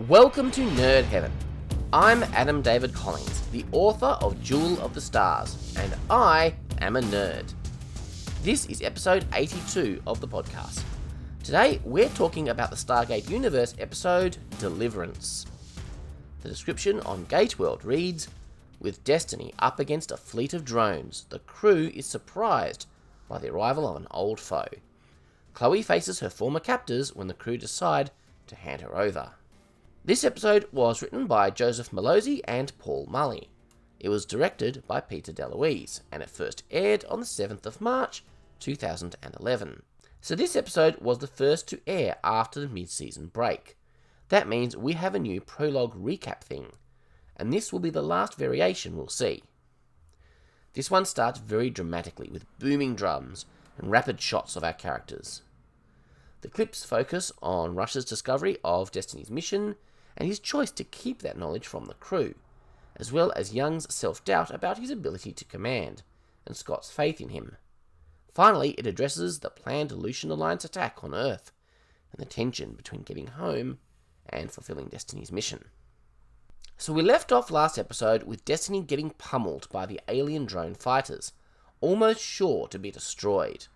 Welcome to Nerd Heaven. I'm Adam David Collins, the author of Jewel of the Stars, and I am a nerd. This is episode 82 of the podcast. Today, we're talking about the Stargate Universe episode, Deliverance. The description on Gateworld reads, with Destiny up against a fleet of drones, the crew is surprised by the arrival of an old foe. Chloe faces her former captors when the crew decide to hand her over. This episode was written by Joseph Malozzi and Paul Mully. It was directed by Peter DeLuise, and it first aired on the 7th of March 2011. So this episode was the first to air after the mid-season break. That means we have a new prologue recap thing, and this will be the last variation we'll see. This one starts very dramatically with booming drums and rapid shots of our characters. The clips focus on Rush's discovery of Destiny's mission and his choice to keep that knowledge from the crew, as well as Young's self-doubt about his ability to command, and Scott's faith in him. Finally, it addresses the planned Aleutian Alliance attack on Earth, and the tension between getting home and fulfilling Destiny's mission. So we left off last episode with Destiny getting pummeled by the alien drone fighters, almost sure to be destroyed,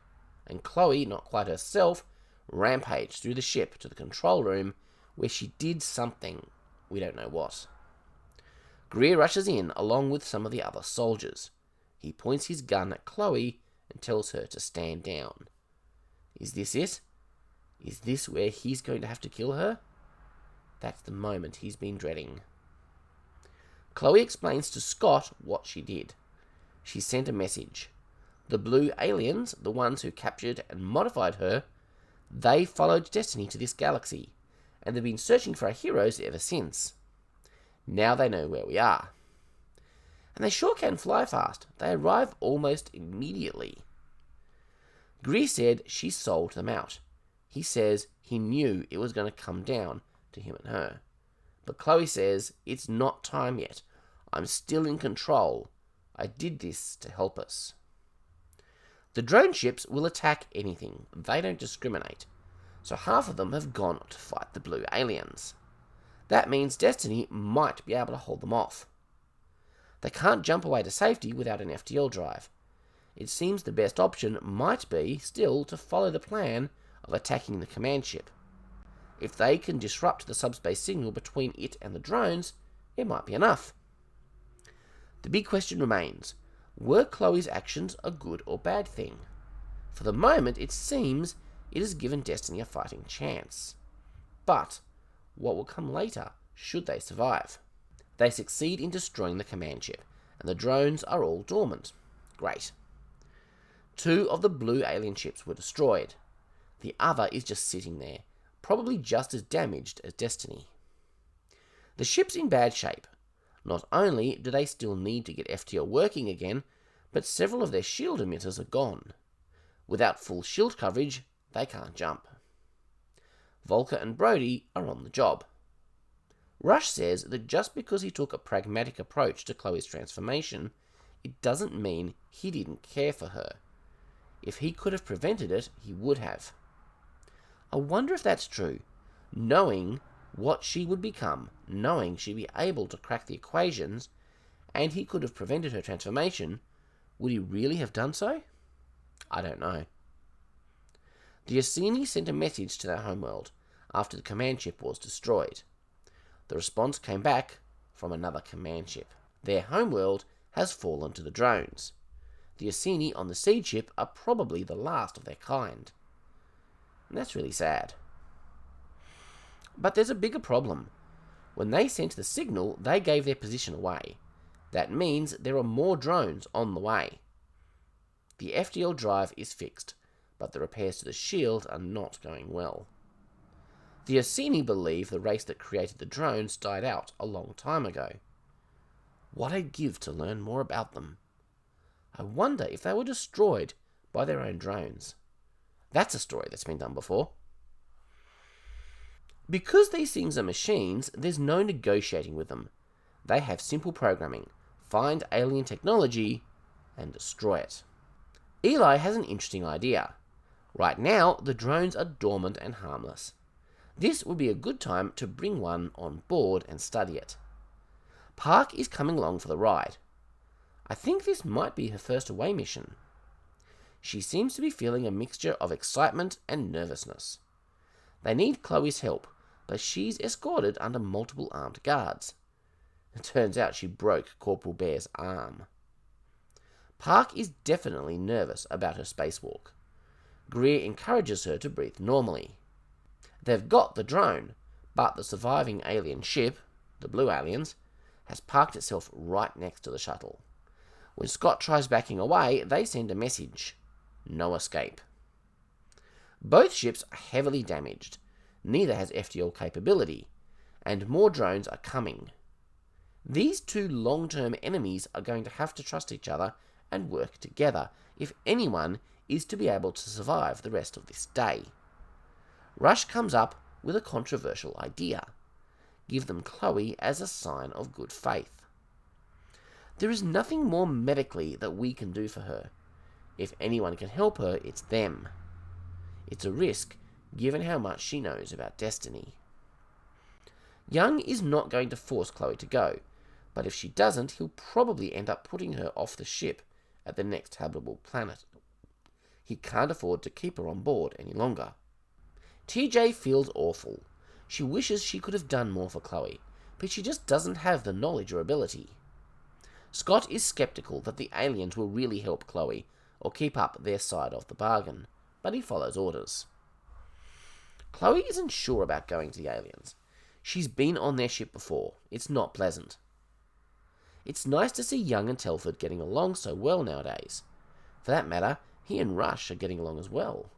and Chloe, not quite herself, rampaged through the ship to the control room where she did something, we don't know what. Greer rushes in along with some of the other soldiers. He points his gun at Chloe and tells her to stand down. Is this it? Is this where he's going to have to kill her? That's the moment he's been dreading. Chloe explains to Scott what she did. She sent a message. The blue aliens, the ones who captured and modified her, they followed Destiny to this galaxy, and they've been searching for our heroes ever since. Now they know where we are. And they sure can fly fast. They arrive almost immediately. Greer said she sold them out. He says he knew it was going to come down to him and her. But Chloe says, it's not time yet. I'm still in control. I did this to help us. The drone ships will attack anything. They don't discriminate. So half of them have gone to fight the blue aliens. That means Destiny might be able to hold them off. They can't jump away to safety without an FTL drive. It seems the best option might be still to follow the plan of attacking the command ship. If they can disrupt the subspace signal between it and the drones, it might be enough. The big question remains, were Chloe's actions a good or bad thing? For the moment, it seems it has given Destiny a fighting chance. But what will come later, should they survive? They succeed in destroying the command ship, and the drones are all dormant. Great. 2 of the blue alien ships were destroyed. The other is just sitting there, probably just as damaged as Destiny. The ship's in bad shape. Not only do they still need to get FTL working again, but several of their shield emitters are gone. Without full shield coverage, they can't jump. Volker and Brody are on the job. Rush says that just because he took a pragmatic approach to Chloe's transformation, it doesn't mean he didn't care for her. If he could have prevented it, he would have. I wonder if that's true, knowing what she would become, knowing she'd be able to crack the equations, and he could have prevented her transformation, would he really have done so? I don't know. The Orsini sent a message to their homeworld after the command ship was destroyed. The response came back from another command ship. Their homeworld has fallen to the drones. The Orsini on the seed ship are probably the last of their kind. And that's really sad. But there's a bigger problem. When they sent the signal, they gave their position away. That means there are more drones on the way. The FTL drive is fixed, but the repairs to the shield are not going well. The Orsini believe the race that created the drones died out a long time ago. What I'd give to learn more about them. I wonder if they were destroyed by their own drones. That's a story that's been done before. Because these things are machines, there's no negotiating with them. They have simple programming. Find alien technology and destroy it. Eli has an interesting idea. Right now, the drones are dormant and harmless. This would be a good time to bring one on board and study it. Park is coming along for the ride. I think this might be her first away mission. She seems to be feeling a mixture of excitement and nervousness. They need Chloe's help, but she's escorted under multiple armed guards. It turns out she broke Corporal Bear's arm. Park is definitely nervous about her spacewalk. Greer encourages her to breathe normally. They've got the drone, but the surviving alien ship, the Blue Aliens, has parked itself right next to the shuttle. When Scott tries backing away, they send a message. No escape. Both ships are heavily damaged. Neither has FTL capability, and more drones are coming. These two long-term enemies are going to have to trust each other and work together if anyone is to be able to survive the rest of this day. Rush comes up with a controversial idea. Give them Chloe as a sign of good faith. There is nothing more medically that we can do for her. If anyone can help her, it's them. It's a risk, given how much she knows about destiny. Young is not going to force Chloe to go, but if she doesn't, he'll probably end up putting her off the ship at the next habitable planet. He can't afford to keep her on board any longer. TJ feels awful. She wishes she could have done more for Chloe, but she just doesn't have the knowledge or ability. Scott is skeptical that the aliens will really help Chloe or keep up their side of the bargain, but he follows orders. Chloe isn't sure about going to the aliens. She's been on their ship before. It's not pleasant. It's nice to see Young and Telford getting along so well nowadays. For that matter, he and Rush are getting along as well.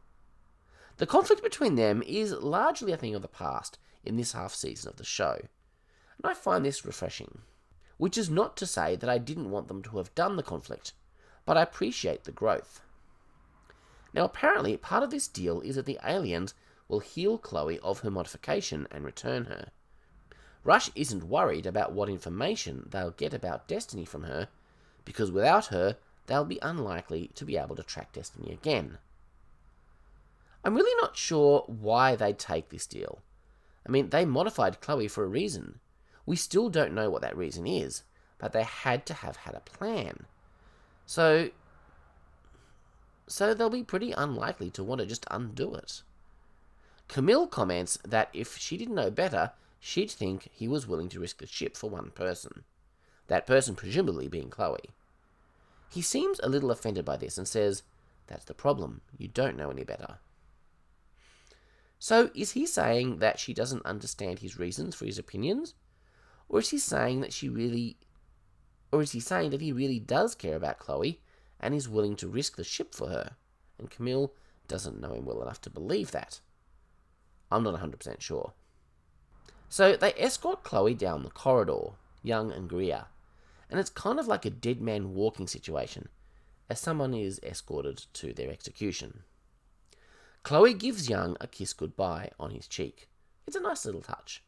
The conflict between them is largely a thing of the past in this half season of the show, and I find this refreshing. Which is not to say that I didn't want them to have done the conflict, but I appreciate the growth. Now apparently part of this deal is that the aliens will heal Chloe of her modification and return her. Rush isn't worried about what information they'll get about Destiny from her, because without her, they'll be unlikely to be able to track Destiny again. I'm really not sure why they'd take this deal. I mean, they modified Chloe for a reason. We still don't know what that reason is, but they had to have had a plan. So they'll be pretty unlikely to want to just undo it. Camille comments that if she didn't know better, she'd think he was willing to risk the ship for one person. That person presumably being Chloe. He seems a little offended by this and says, "That's the problem, you don't know any better." So is he saying that she doesn't understand his reasons for his opinions? Or is he saying that he really does care about Chloe and is willing to risk the ship for her, and Camille doesn't know him well enough to believe that? I'm not 100% sure. So they escort Chloe down the corridor, Young and Greer, and it's kind of like a dead man walking situation, as someone is escorted to their execution. Chloe gives Young a kiss goodbye on his cheek. It's a nice little touch.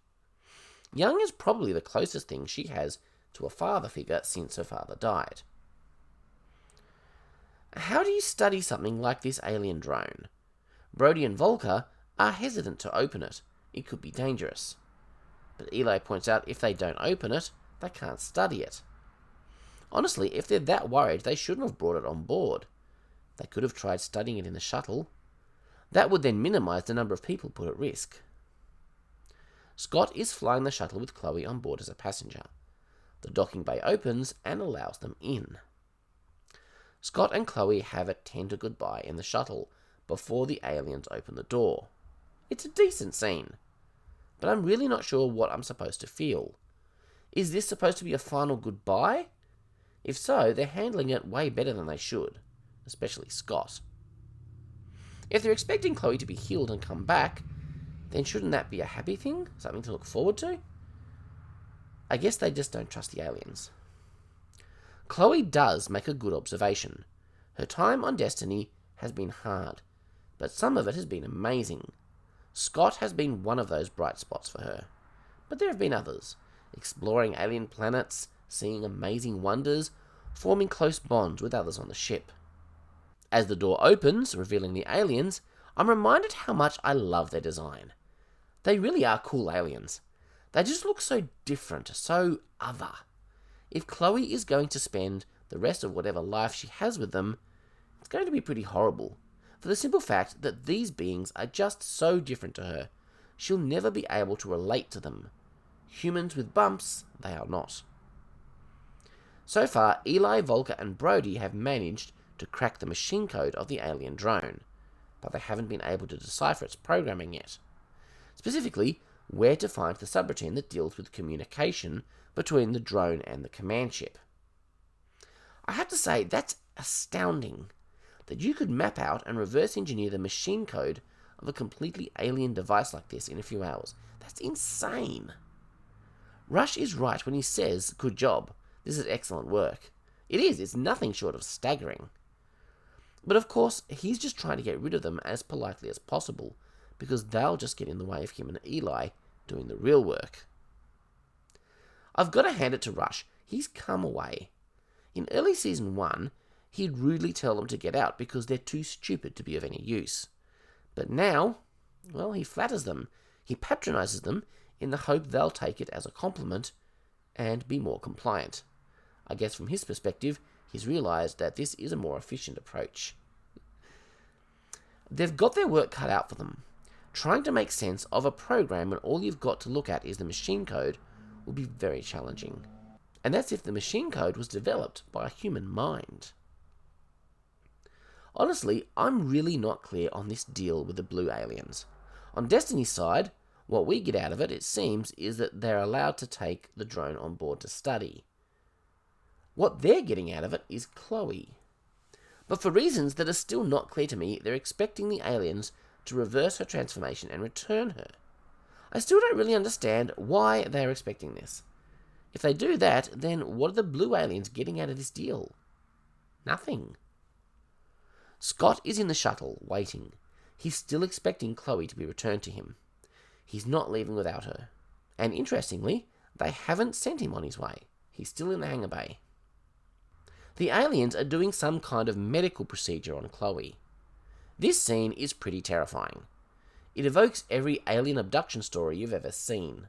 Young is probably the closest thing she has to a father figure since her father died. How do you study something like this alien drone? Brody and Volker are hesitant to open it. It could be dangerous. But Eli points out if they don't open it, they can't study it. Honestly, if they're that worried, they shouldn't have brought it on board. They could have tried studying it in the shuttle. That would then minimize the number of people put at risk. Scott is flying the shuttle with Chloe on board as a passenger. The docking bay opens and allows them in. Scott and Chloe have a tender goodbye in the shuttle before the aliens open the door. It's a decent scene, but I'm really not sure what I'm supposed to feel. Is this supposed to be a final goodbye? If so, they're handling it way better than they should, especially Scott. If they're expecting Chloe to be healed and come back, then shouldn't that be a happy thing? Something to look forward to? I guess they just don't trust the aliens. Chloe does make a good observation. Her time on Destiny has been hard, but some of it has been amazing. Scott has been one of those bright spots for her. But there have been others, exploring alien planets, seeing amazing wonders, forming close bonds with others on the ship. As the door opens, revealing the aliens, I'm reminded how much I love their design. They really are cool aliens. They just look so different, so other. If Chloe is going to spend the rest of whatever life she has with them, it's going to be pretty horrible, for the simple fact that these beings are just so different to her, she'll never be able to relate to them. Humans with bumps, they are not. So far, Eli, Volker, and Brody have managed to crack the machine code of the alien drone, but they haven't been able to decipher its programming yet. Specifically, where to find the subroutine that deals with communication between the drone and the command ship. I have to say, that's astounding, that you could map out and reverse engineer the machine code of a completely alien device like this in a few hours. That's insane. Rush is right when he says, good job, this is excellent work. It is, it's nothing short of staggering. But of course, he's just trying to get rid of them as politely as possible, because they'll just get in the way of him and Eli doing the real work. I've got to hand it to Rush, he's come away. In early season 1, he'd rudely tell them to get out because they're too stupid to be of any use. But now, well, he flatters them, he patronizes them in the hope they'll take it as a compliment and be more compliant. I guess from his perspective, he's realized that this is a more efficient approach. They've got their work cut out for them. Trying to make sense of a program when all you've got to look at is the machine code will be very challenging. And that's if the machine code was developed by a human mind. Honestly, I'm really not clear on this deal with the blue aliens. On Destiny's side, what we get out of it, it seems, is that they're allowed to take the drone on board to study. What they're getting out of it is Chloe. But for reasons that are still not clear to me, they're expecting the aliens to reverse her transformation and return her. I still don't really understand why they're expecting this. If they do that, then what are the blue aliens getting out of this deal? Nothing. Scott is in the shuttle, waiting. He's still expecting Chloe to be returned to him. He's not leaving without her. And interestingly, they haven't sent him on his way. He's still in the hangar bay. The aliens are doing some kind of medical procedure on Chloe. This scene is pretty terrifying. It evokes every alien abduction story you've ever seen.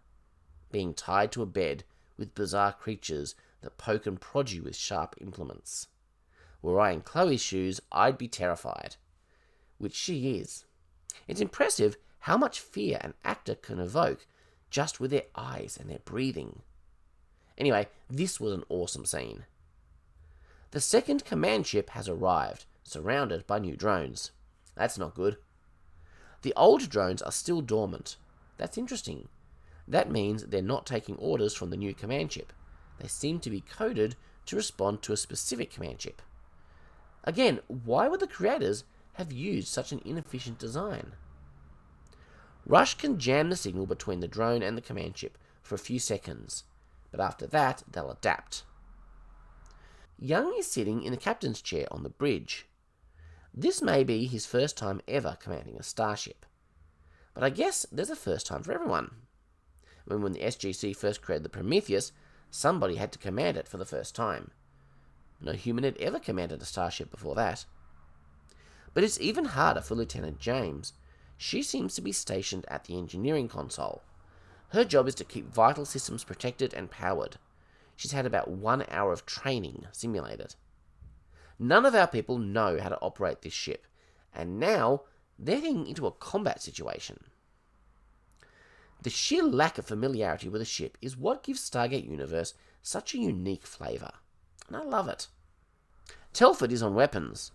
Being tied to a bed with bizarre creatures that poke and prod you with sharp implements. Were I in Chloe's shoes, I'd be terrified. Which she is. It's impressive how much fear an actor can evoke just with their eyes and their breathing. Anyway, this was an awesome scene. The second command ship has arrived, surrounded by new drones. That's not good. The old drones are still dormant. That's interesting. That means they're not taking orders from the new command ship. They seem to be coded to respond to a specific command ship. Again, why would the creators have used such an inefficient design? Rush can jam the signal between the drone and the command ship for a few seconds, but after that, they'll adapt. Young is sitting in the captain's chair on the bridge. This may be his first time ever commanding a starship. But I guess there's a first time for everyone. When the SGC first created the Prometheus, somebody had to command it for the first time. No human had ever commanded a starship before that. But it's even harder for Lieutenant James. She seems to be stationed at the engineering console. Her job is to keep vital systems protected and powered. She's had about 1 hour of training simulated. None of our people know how to operate this ship, and now they're heading into a combat situation. The sheer lack of familiarity with a ship is what gives Stargate Universe such a unique flavour, and I love it. Telford is on weapons.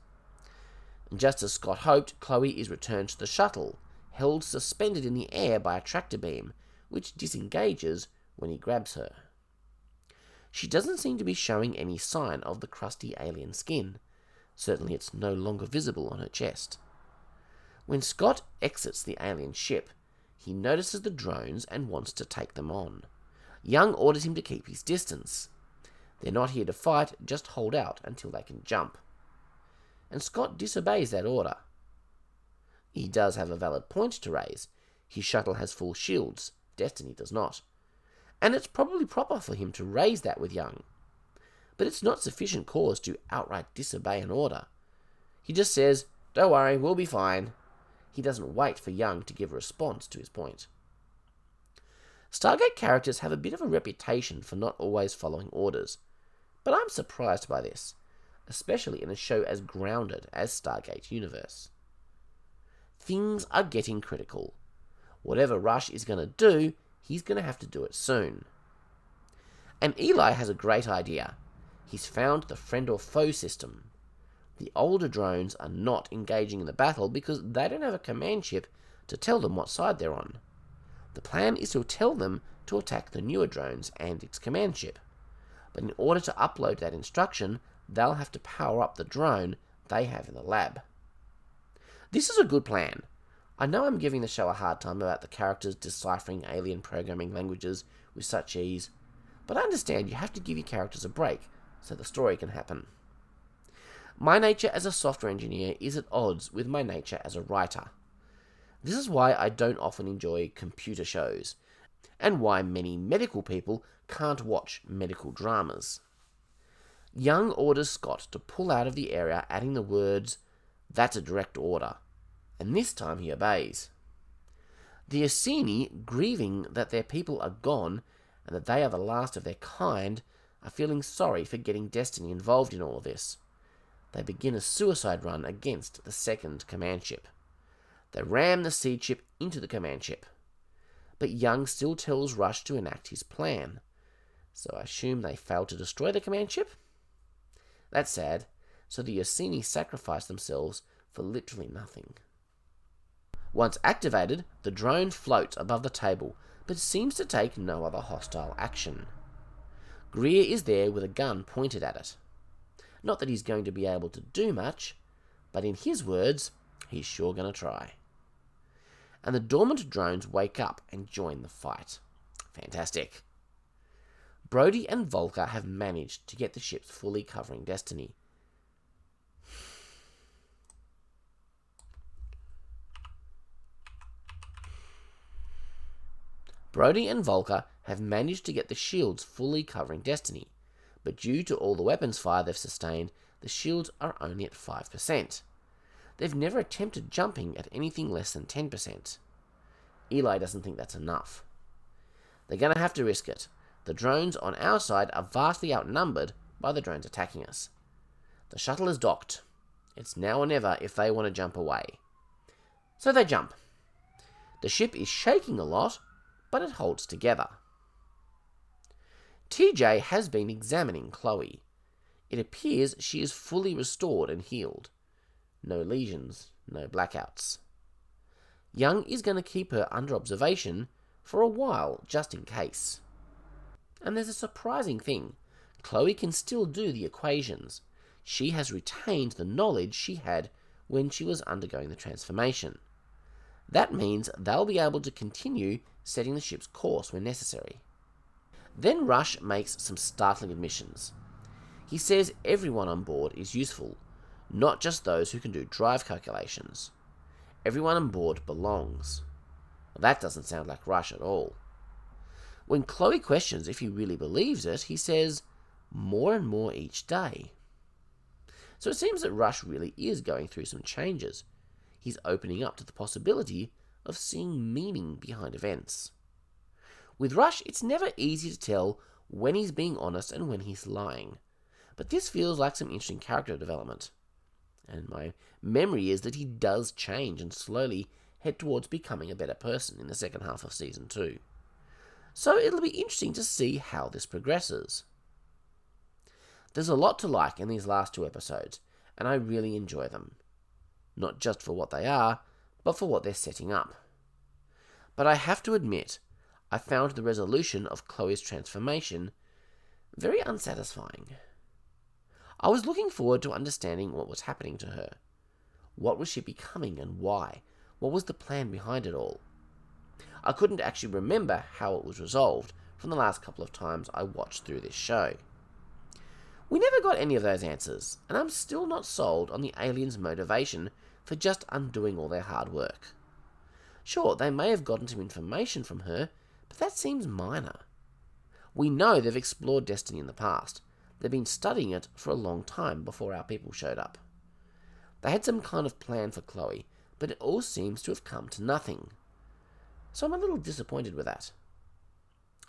And just as Scott hoped, Chloe is returned to the shuttle, held suspended in the air by a tractor beam, which disengages when he grabs her. She doesn't seem to be showing any sign of the crusty alien skin. Certainly it's no longer visible on her chest. When Scott exits the alien ship, he notices the drones and wants to take them on. Young orders him to keep his distance. They're not here to fight, just hold out until they can jump. And Scott disobeys that order. He does have a valid point to raise. His shuttle has full shields, Destiny does not. And it's probably proper for him to raise that with Young. But it's not sufficient cause to outright disobey an order. He just says, "Don't worry, we'll be fine." He doesn't wait for Young to give a response to his point. Stargate characters have a bit of a reputation for not always following orders, but I'm surprised by this, especially in a show as grounded as Stargate Universe. Things are getting critical. Whatever Rush is going to do, he's going to have to do it soon. And Eli has a great idea. He's found the friend or foe system. The older drones are not engaging in the battle because they don't have a command chip to tell them what side they're on. The plan is to tell them to attack the newer drones and its command chip. But in order to upload that instruction, they'll have to power up the drone they have in the lab. This is a good plan. I know I'm giving the show a hard time about the characters deciphering alien programming languages with such ease, but I understand you have to give your characters a break so the story can happen. My nature as a software engineer is at odds with my nature as a writer. This is why I don't often enjoy computer shows, and why many medical people can't watch medical dramas. Young orders Scott to pull out of the area, adding the words, "That's a direct order," and this time he obeys. The Orsini, grieving that their people are gone and that they are the last of their kind, are feeling sorry for getting Destiny involved in all of this. They begin a suicide run against the second command chip. They ram the seed chip into the command chip. But Young still tells Rush to enact his plan. So I assume they failed to destroy the command chip? That's sad, so the Orsini sacrifice themselves for literally nothing. Once activated, the drone floats above the table, but seems to take no other hostile action. Greer is there with a gun pointed at it. Not that he's going to be able to do much, but in his words, he's sure going to try. And the dormant drones wake up and join the fight. Fantastic. Brody and Volker have managed to get the ships fully covering Destiny. Brody and Volker have managed to get the shields fully covering Destiny, but due to all the weapons fire they've sustained, the shields are only at 5%. They've never attempted jumping at anything less than 10%. Eli doesn't think that's enough. They're going to have to risk it. The drones on our side are vastly outnumbered by the drones attacking us. The shuttle is docked. It's now or never if they want to jump away. So they jump. The ship is shaking a lot, but it holds together. TJ has been examining Chloe. It appears she is fully restored and healed. No lesions, no blackouts. Young is going to keep her under observation for a while, just in case. And there's a surprising thing. Chloe can still do the equations. She has retained the knowledge she had when she was undergoing the transformation. That means they'll be able to continue setting the ship's course when necessary. Then Rush makes some startling admissions. He says everyone on board is useful, not just those who can do drive calculations. Everyone on board belongs. Well, that doesn't sound like Rush at all. When Chloe questions if he really believes it, he says, more and more each day. So it seems that Rush really is going through some changes. He's opening up to the possibility of seeing meaning behind events. With Rush, it's never easy to tell when he's being honest and when he's lying. But this feels like some interesting character development. And my memory is that he does change and slowly head towards becoming a better person in the second half of Season 2. So it'll be interesting to see how this progresses. There's a lot to like in these last 2 episodes, and I really enjoy them. Not just for what they are, but for what they're setting up. But I have to admit, I found the resolution of Chloe's transformation very unsatisfying. I was looking forward to understanding what was happening to her. What was she becoming and why? What was the plan behind it all? I couldn't actually remember how it was resolved from the last couple of times I watched through this show. We never got any of those answers, and I'm still not sold on the aliens' motivation for just undoing all their hard work. Sure, they may have gotten some information from her, but that seems minor. We know they've explored Destiny in the past. They've been studying it for a long time before our people showed up. They had some kind of plan for Chloe, but it all seems to have come to nothing. So I'm a little disappointed with that.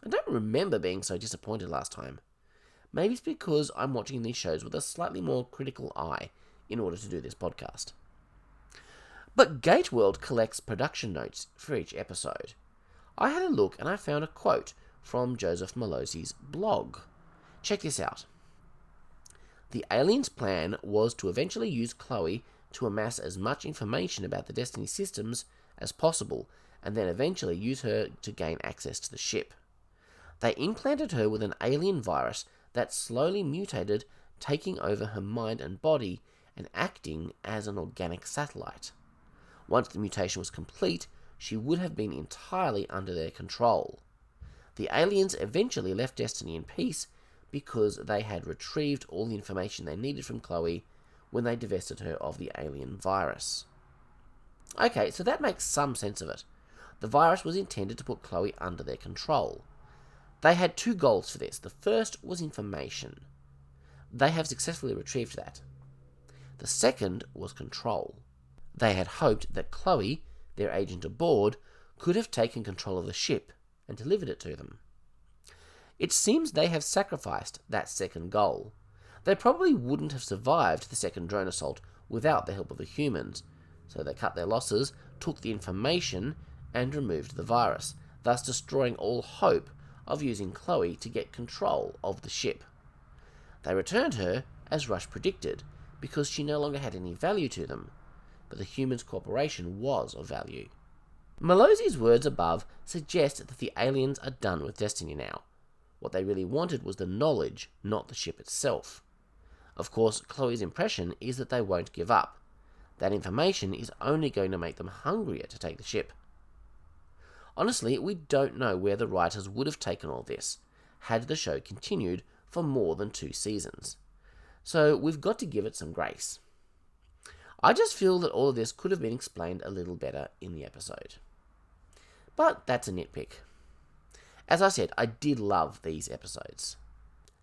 I don't remember being so disappointed last time. Maybe it's because I'm watching these shows with a slightly more critical eye in order to do this podcast. But Gateworld collects production notes for each episode. I had a look and I found a quote from Joseph Malozzi's blog. Check this out. The aliens' plan was to eventually use Chloe to amass as much information about the Destiny systems as possible, and then eventually use her to gain access to the ship. They implanted her with an alien virus that slowly mutated, taking over her mind and body and acting as an organic satellite. Once the mutation was complete, she would have been entirely under their control. The aliens eventually left Destiny in peace because they had retrieved all the information they needed from Chloe when they divested her of the alien virus. Okay, so that makes some sense of it. The virus was intended to put Chloe under their control. They had two goals for this. The first was information. They have successfully retrieved that. The second was control. They had hoped that Chloe, their agent aboard, could have taken control of the ship and delivered it to them. It seems they have sacrificed that second goal. They probably wouldn't have survived the second drone assault without the help of the humans, so they cut their losses, took the information, and removed the virus, thus destroying all hope of using Chloe to get control of the ship. They returned her, as Rush predicted, because she no longer had any value to them, but the humans' cooperation was of value. Malozzi's words above suggest that the aliens are done with Destiny now. What they really wanted was the knowledge, not the ship itself. Of course, Chloe's impression is that they won't give up. That information is only going to make them hungrier to take the ship. Honestly, we don't know where the writers would have taken all this, had the show continued for more than 2 seasons. So we've got to give it some grace. I just feel that all of this could have been explained a little better in the episode. But that's a nitpick. As I said, I did love these episodes.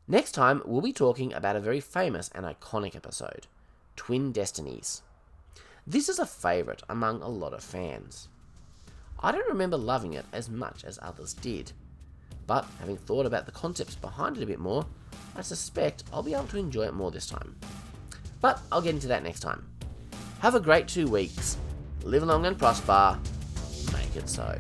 Next time, we'll be talking about a very famous and iconic episode, Twin Destinies. This is a favourite among a lot of fans. I don't remember loving it as much as others did, but having thought about the concepts behind it a bit more, I suspect I'll be able to enjoy it more this time. But I'll get into that next time. Have a great 2 weeks. Live long and prosper. Make it so.